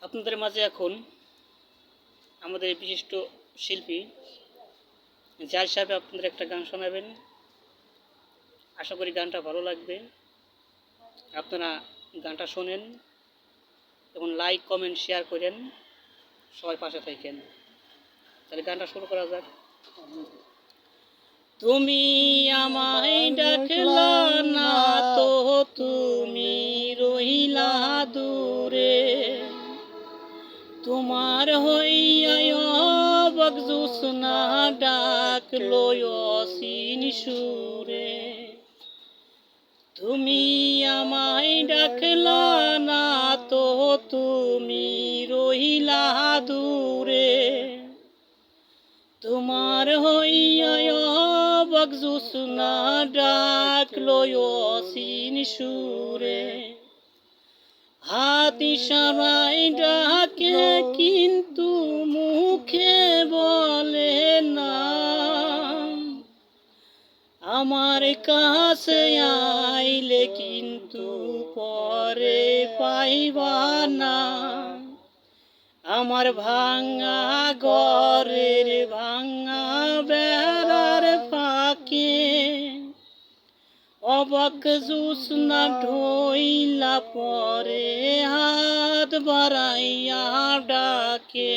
আপনাদের মাঝে এখন আমাদের বিশিষ্ট শিল্পী জাহির সাহেব আপনাদের একটা গান শোনাবেন। আশা করি গানটা ভালো লাগবে। আপনারা গানটা শোনেন এবং লাইক কমেন্ট শেয়ার করেন, সবাই পাশে থাকেন। তাহলে গানটা শুরু করা যাক। তুমি আমায় ডাকলা না তো, তুমি রইলা দূরে, তোমার হইয়া বকজুসনা ডাকলো অসীন সুরে। তুমি আমায় ডাকলা না তো, তুমি রইলা দূরে, তোমার হইয়া বকজুসনা ডাকলো অসীন সুরে। হাত ইশারায় ডাকে কিন্তু মুখে বলে না, আমার কাছে আইলে কিন্তু পরে পাইবা না। আমার ভাঙা ঘরের ভাঙা বেড়ার ফাঁকে অবাক জুসনা ঢইলা পরে হাত বাড়াইয়া ডাকে।